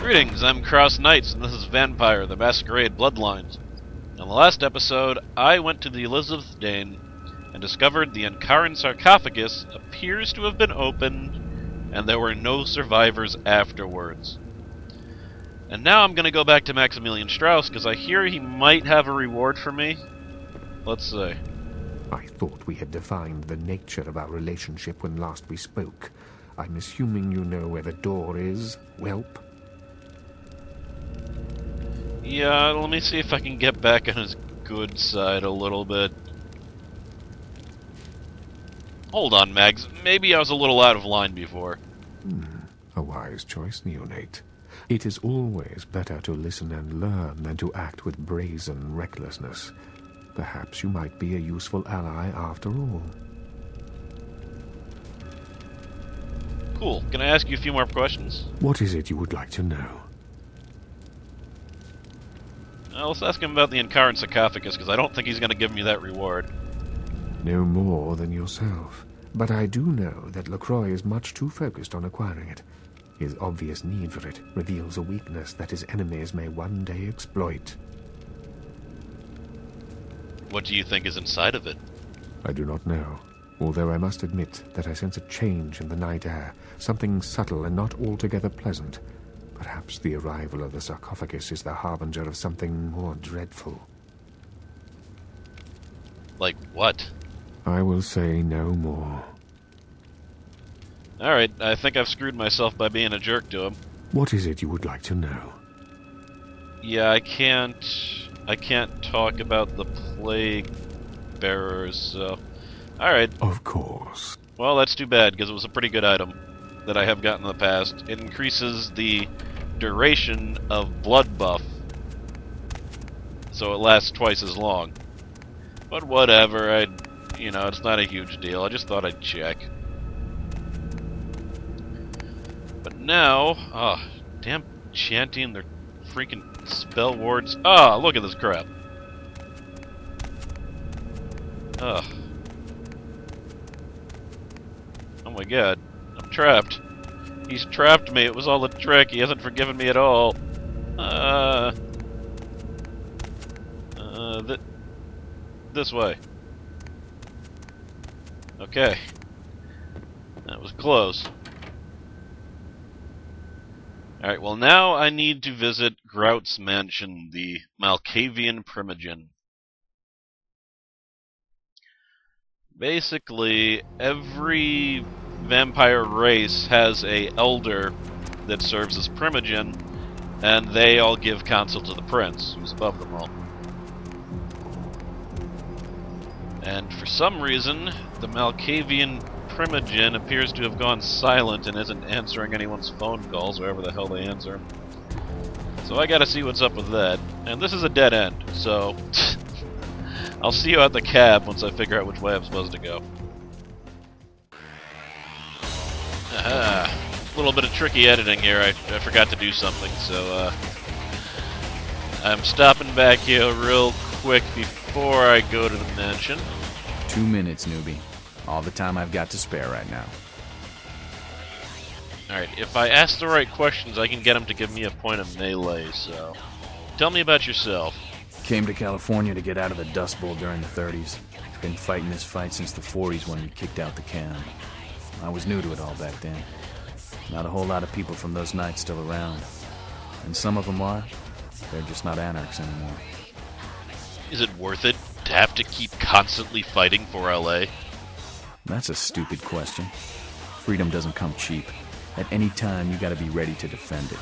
Greetings, I'm Cross Knights, and this is Vampire, the Masquerade Bloodlines. In the last episode, I went to the Elizabeth Dane and discovered the Ankaran sarcophagus appears to have been opened, and there were no survivors afterwards. And now I'm gonna go back to Maximilian Strauss, because I hear he might have a reward for me. Let's see. I thought we had defined the nature of our relationship when last we spoke. I'm assuming you know where the door is, whelp? Yeah, let me see if I can get back on his good side a little bit. Hold on, Mags. Maybe I was a little out of line before. A wise choice, neonate. It is always better to listen and learn than to act with brazen recklessness. Perhaps you might be a useful ally after all. Cool. Can I ask you a few more questions? What is it you would like to know? Let's ask him about the Ankaran sarcophagus, because I don't think he's going to give me that reward. No more than yourself. But I do know that Lacroix is much too focused on acquiring it. His obvious need for it reveals a weakness that his enemies may one day exploit. What do you think is inside of it? I do not know, although I must admit that I sense a change in the night air, something subtle and not altogether pleasant. Perhaps the arrival of the sarcophagus is the harbinger of something more dreadful. Like what? I will say no more. Alright, I think I've screwed myself by being a jerk to him. What is it you would like to know? Yeah, I can't talk about the plague bearers, so... Alright. Of course. Well, that's too bad, because it was a pretty good item that I have gotten in the past. It increases the duration of blood buff, so it lasts twice as long. But whatever, it's not a huge deal. I just thought I'd check. But now, damn Chanty and their freaking spell wards. Look at this crap. Oh my god, I'm trapped. He's trapped me. It was all a trick. He hasn't forgiven me at all. This way. Okay. That was close. Alright, well now I need to visit Grout's mansion, the Malkavian Primogen. Basically, every vampire race has a elder that serves as Primogen, and they all give counsel to the prince, who's above them all. And for some reason, the Malkavian Primogen appears to have gone silent and isn't answering anyone's phone calls, wherever the hell they answer. So I gotta see what's up with that. And this is a dead end, so... I'll see you at the cab once I figure out which way I'm supposed to go. Aha! A little bit of tricky editing here. I forgot to do something, so I'm stopping back here real quick before I go to the mansion. 2 minutes, newbie. All the time I've got to spare right now. Alright, if I ask the right questions, I can get him to give me a point of melee, so... Tell me about yourself. Came to California to get out of the Dust Bowl during the 30s. Been fighting this fight since the 40s when we kicked out the Cam. I was new to it all back then. Not a whole lot of people from those nights still around. And some of them are. They're just not anarchs anymore. Is it worth it to have to keep constantly fighting for LA? That's a stupid question. Freedom doesn't come cheap. At any time, you gotta be ready to defend it.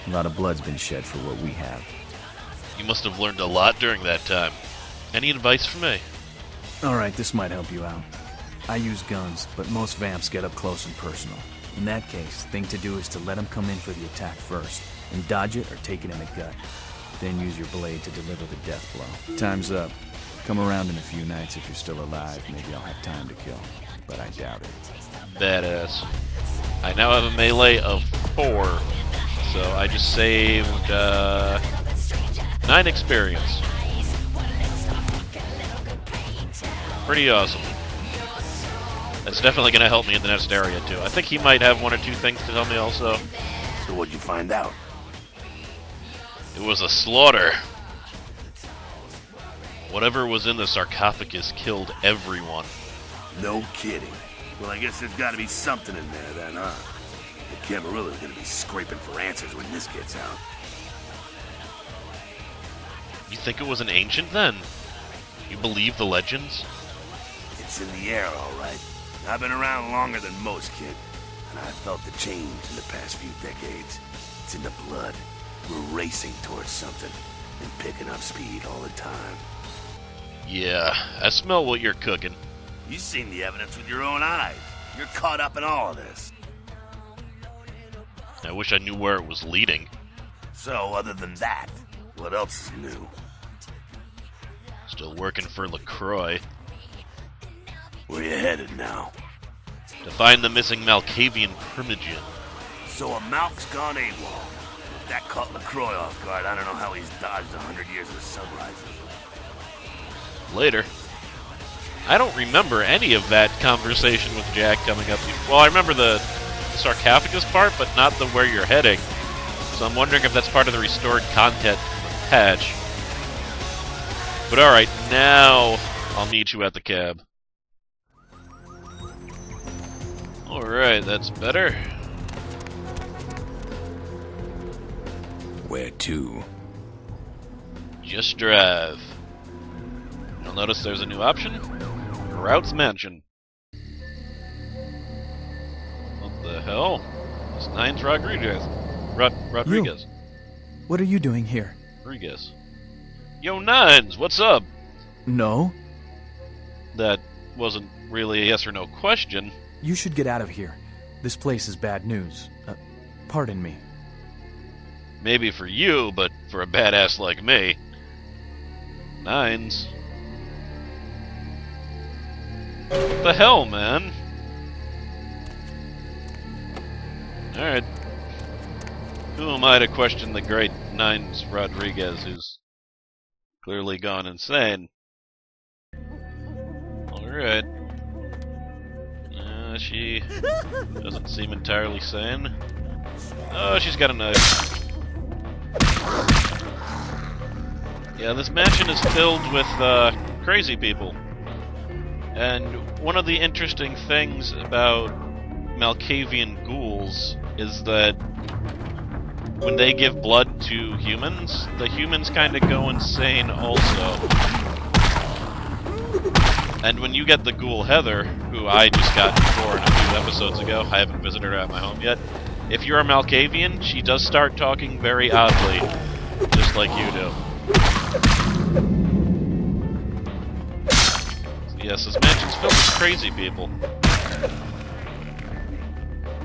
A lot of blood's been shed for what we have. You must have learned a lot during that time. Any advice for me? Alright, this might help you out. I use guns, but most vamps get up close and personal. In that case, thing to do is to let them come in for the attack first, and dodge it or take it in the gut. Then use your blade to deliver the death blow. Time's up. Come around in a few nights if you're still alive. Maybe I'll have time to kill, but I doubt it. Badass. I now have a melee of 4, so I just saved 9 experience. Pretty awesome. That's definitely going to help me in the next area, too. I think he might have 1 or 2 things to tell me also. So what'd you find out? It was a slaughter. Whatever was in the sarcophagus killed everyone. No kidding. Well, I guess there's gotta be something in there then, huh? The Camarilla's gonna be scraping for answers when this gets out. You think it was an ancient then? You believe the legends? It's in the air, all right. I've been around longer than most, kid. And I've felt the change in the past few decades. It's in the blood. We're racing towards something. And picking up speed all the time. Yeah, I smell what you're cooking. You've seen the evidence with your own eyes. You're caught up in all of this. I wish I knew where it was leading. So, other than that, what else is new? Still working for LaCroix. Where you headed now? To find the missing Malkavian primogen. So a Malk's gone AWOL. If that caught LaCroix off guard, I don't know how he's dodged 100 years of sunrises. Later. I don't remember any of that conversation with Jack coming up. Well, I remember the sarcophagus part, but not the where you're heading. So I'm wondering if that's part of the restored content from the patch. But alright, now I'll meet you at the cab. Alright, that's better. Where to? Just drive. You'll notice there's a new option. Grout's Mansion. What the hell? It's Nines Rodriguez. Rodriguez. You. What are you doing here? Rodriguez. Yo, Nines, what's up? No. That wasn't really a yes or no question. You should get out of here. This place is bad news. Pardon me. Maybe for you, but for a badass like me. Nines. What the hell, man? Alright. Who am I to question the great Nines Rodriguez, who's clearly gone insane? Alright. She doesn't seem entirely sane. Oh, she's got a knife. Yeah, this mansion is filled with crazy people. And one of the interesting things about Malkavian ghouls is that when they give blood to humans, the humans kind of go insane also. And when you get the ghoul Heather, who I just got before in a few episodes ago, I haven't visited her at my home yet, if you're a Malkavian, she does start talking very oddly, just like you do. Yes, this mansion's filled with crazy people.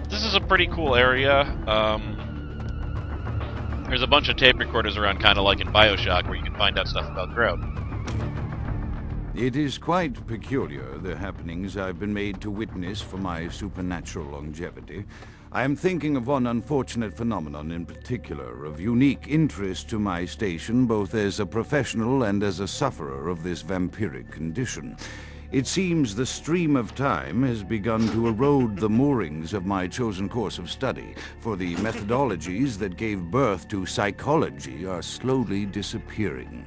This is a pretty cool area. There's a bunch of tape recorders around, kind of like in BioShock, where you can find out stuff about Grout. It is quite peculiar, the happenings I've been made to witness for my supernatural longevity. I am thinking of one unfortunate phenomenon in particular, of unique interest to my station, both as a professional and as a sufferer of this vampiric condition. It seems the stream of time has begun to erode the moorings of my chosen course of study, for the methodologies that gave birth to psychology are slowly disappearing.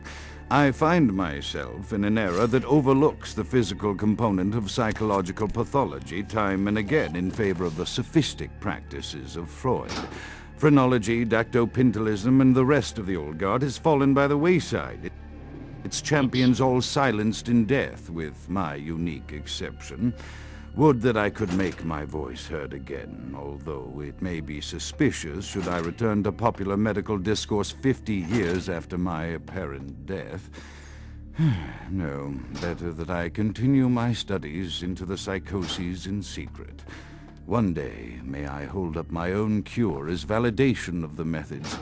I find myself in an era that overlooks the physical component of psychological pathology time and again in favor of the sophistic practices of Freud. Phrenology, dactopintilism, and the rest of the old guard has fallen by the wayside. Its champions all silenced in death, with my unique exception. Would that I could make my voice heard again, although it may be suspicious should I return to popular medical discourse 50 years after my apparent death. No, better that I continue my studies into the psychoses in secret. One day, may I hold up my own cure as validation of the methods.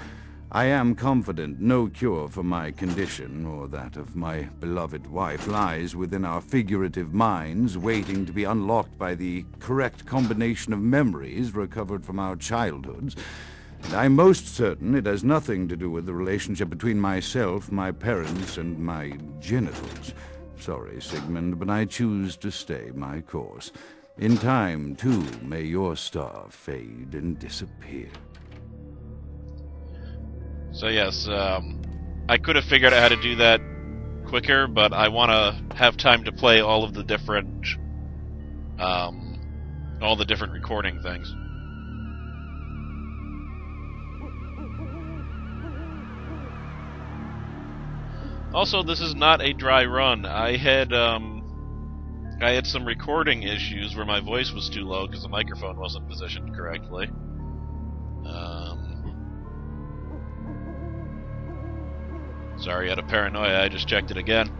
I am confident no cure for my condition, or that of my beloved wife, lies within our figurative minds, waiting to be unlocked by the correct combination of memories recovered from our childhoods. And I'm most certain it has nothing to do with the relationship between myself, my parents, and my genitals. Sorry, Sigmund, but I choose to stay my course. In time, too, may your star fade and disappear. So yes, I could have figured out how to do that quicker, but I want to have time to play all of the different, recording things. Also, this is not a dry run. I had some recording issues where my voice was too low because the microphone wasn't positioned correctly. Sorry, out of paranoia, I just checked it again.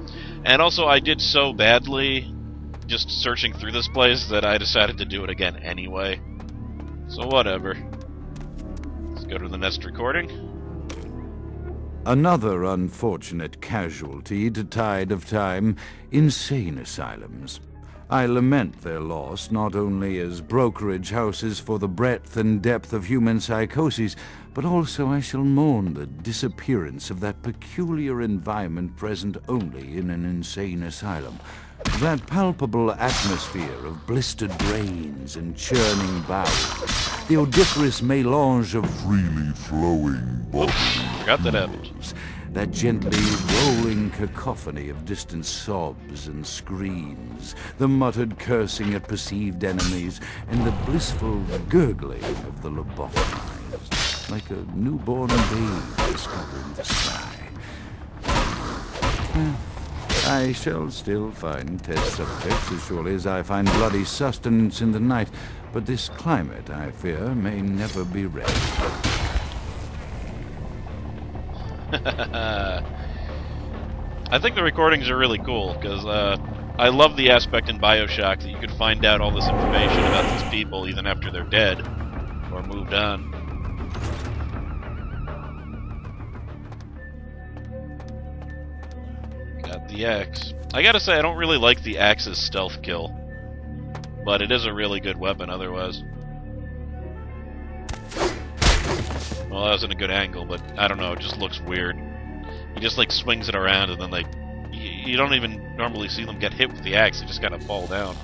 And also, I did so badly just searching through this place that I decided to do it again anyway. So whatever. Let's go to the next recording. Another unfortunate casualty to tide of time, insane asylums. I lament their loss not only as brokerage houses for the breadth and depth of human psychoses, but also I shall mourn the disappearance of that peculiar environment present only in an insane asylum. That palpable atmosphere of blistered brains and churning bowels, the odoriferous melange of freely flowing bodies. Forgot that happened. That gently rolling cacophony of distant sobs and screams, the muttered cursing at perceived enemies, and the blissful gurgling of the lobotomized, like a newborn babe discovering the sky. I shall still find test subjects as surely as I find bloody sustenance in the night, but this climate, I fear, may never be read. I think the recordings are really cool, because I love the aspect in Bioshock that you could find out all this information about these people even after they're dead, or moved on. Got the axe. I gotta say, I don't really like the axe's stealth kill, but it is a really good weapon otherwise. Well, that wasn't a good angle, but I don't know, it just looks weird. He just, like, swings it around, and then, like, you don't even normally see them get hit with the axe, they just kind of fall down.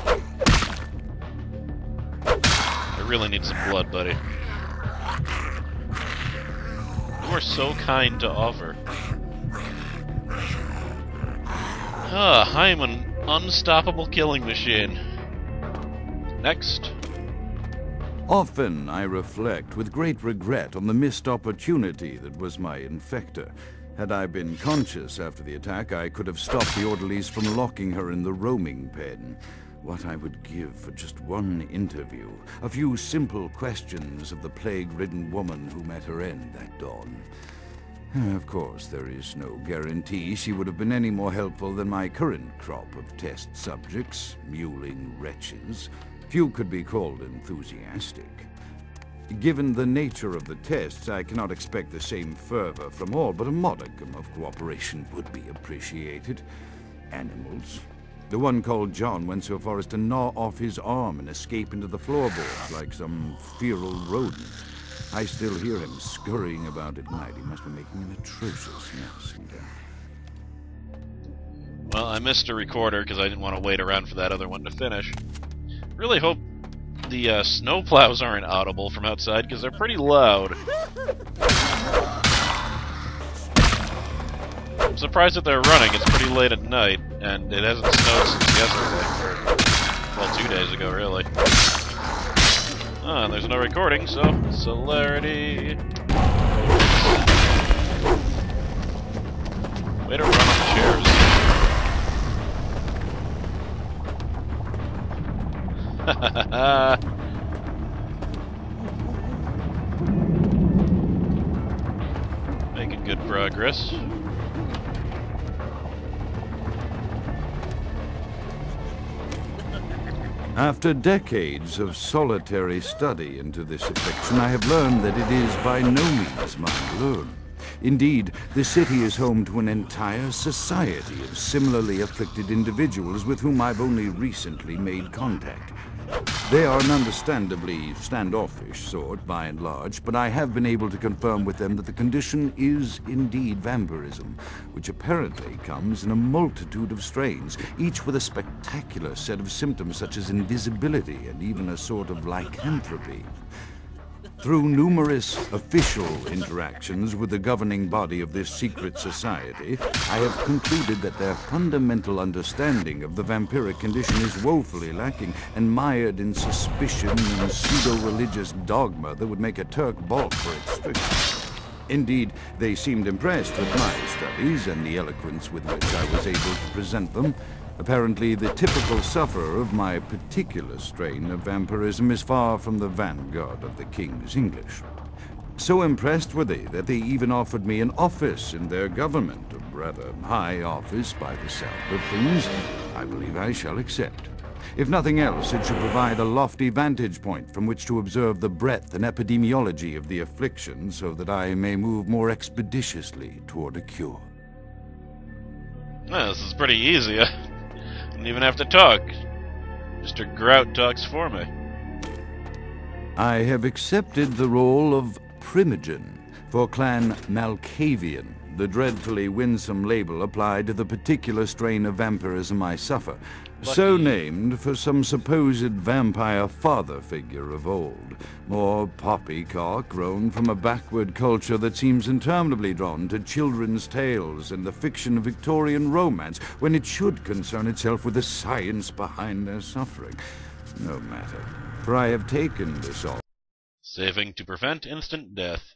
I really need some blood, buddy. You are so kind to offer. I am an unstoppable killing machine. Next. Often I reflect with great regret on the missed opportunity that was my infector. Had I been conscious after the attack, I could have stopped the orderlies from locking her in the roaming pen. What I would give for just one interview, a few simple questions of the plague-ridden woman who met her end that dawn. Of course, there is no guarantee she would have been any more helpful than my current crop of test subjects, mewling wretches. Few could be called enthusiastic. Given the nature of the tests, I cannot expect the same fervor from all, but a modicum of cooperation would be appreciated. Animals. The one called John went so far as to gnaw off his arm and escape into the floorboards like some feral rodent. I still hear him scurrying about at night. He must be making an atrocious mess. Well, I missed a recorder because I didn't want to wait around for that other one to finish. Really hope the snowplows aren't audible from outside because they're pretty loud. I'm surprised that they're running. It's pretty late at night, and it hasn't snowed since yesterday. Or, well, 2 days ago, really. And there's no recording, so celerity. Way to run on the chairs. Making good progress. After decades of solitary study into this affliction, I have learned that it is by no means mine alone. Indeed, the city is home to an entire society of similarly afflicted individuals with whom I've only recently made contact. They are an understandably standoffish sort, by and large, but I have been able to confirm with them that the condition is indeed vampirism, which apparently comes in a multitude of strains, each with a spectacular set of symptoms such as invisibility and even a sort of lycanthropy. Through numerous official interactions with the governing body of this secret society, I have concluded that their fundamental understanding of the vampiric condition is woefully lacking and mired in suspicion and pseudo-religious dogma that would make a Turk balk for its strictness. Indeed, they seemed impressed with my studies and the eloquence with which I was able to present them. Apparently, the typical sufferer of my particular strain of vampirism is far from the vanguard of the King's English. So impressed were they that they even offered me an office in their government, a rather high office by the sound of things. I believe I shall accept. If nothing else, it should provide a lofty vantage point from which to observe the breadth and epidemiology of the affliction so that I may move more expeditiously toward a cure. Well, this is pretty easy. I don't even have to talk. Mr. Grout talks for me. I have accepted the role of Primogen for Clan Malkavian, the dreadfully winsome label applied to the particular strain of vampirism I suffer. So named for some supposed vampire father figure of old. More poppycock grown from a backward culture that seems interminably drawn to children's tales and the fiction of Victorian romance, when it should concern itself with the science behind their suffering. No matter, for I have taken this office Saving to prevent instant death.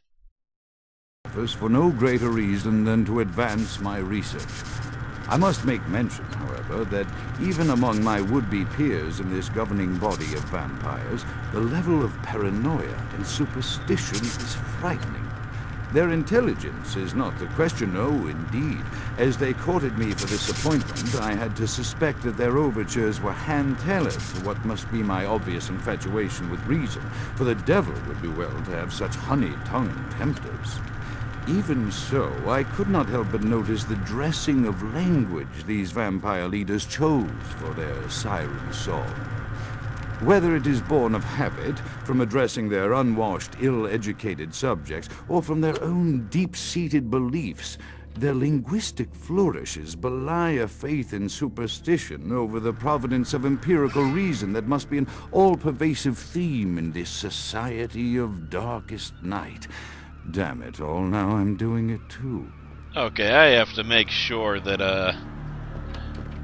for no greater reason than to advance my research. I must make mention, however, that even among my would-be peers in this governing body of vampires, the level of paranoia and superstition is frightening. Their intelligence is not the question, no, indeed. As they courted me for this appointment, I had to suspect that their overtures were hand-tailored to what must be my obvious infatuation with reason, for the devil would do well to have such honey-tongued tempters. Even so, I could not help but notice the dressing of language these vampire leaders chose for their siren song. Whether it is born of habit, from addressing their unwashed, ill-educated subjects, or from their own deep-seated beliefs, their linguistic flourishes belie a faith in superstition over the providence of empirical reason that must be an all-pervasive theme in this society of darkest night. Damn it all, now I'm doing it too. Okay, I have to make sure that,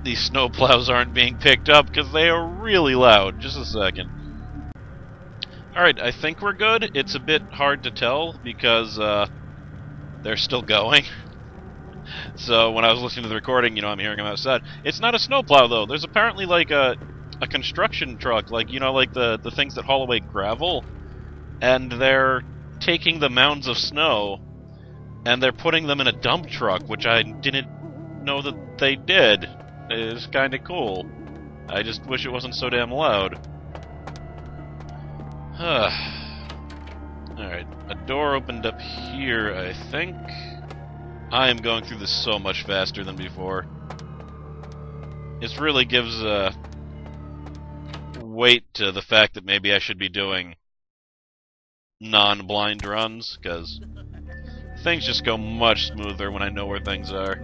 these snowplows aren't being picked up, because they are really loud. Just a second. Alright, I think we're good. It's a bit hard to tell, because, they're still going. So, when I was listening to the recording, you know, I'm hearing them outside. It's not a snowplow, though. There's apparently, like, a construction truck, like, you know, like the things that haul away gravel. And they're taking the mounds of snow, and they're putting them in a dump truck, which I didn't know that they did. It's kinda cool. I just wish it wasn't so damn loud. Alright, a door opened up here, I think. I am going through this so much faster than before. This really gives weight to the fact that maybe I should be doing non-blind runs, because things just go much smoother when I know where things are.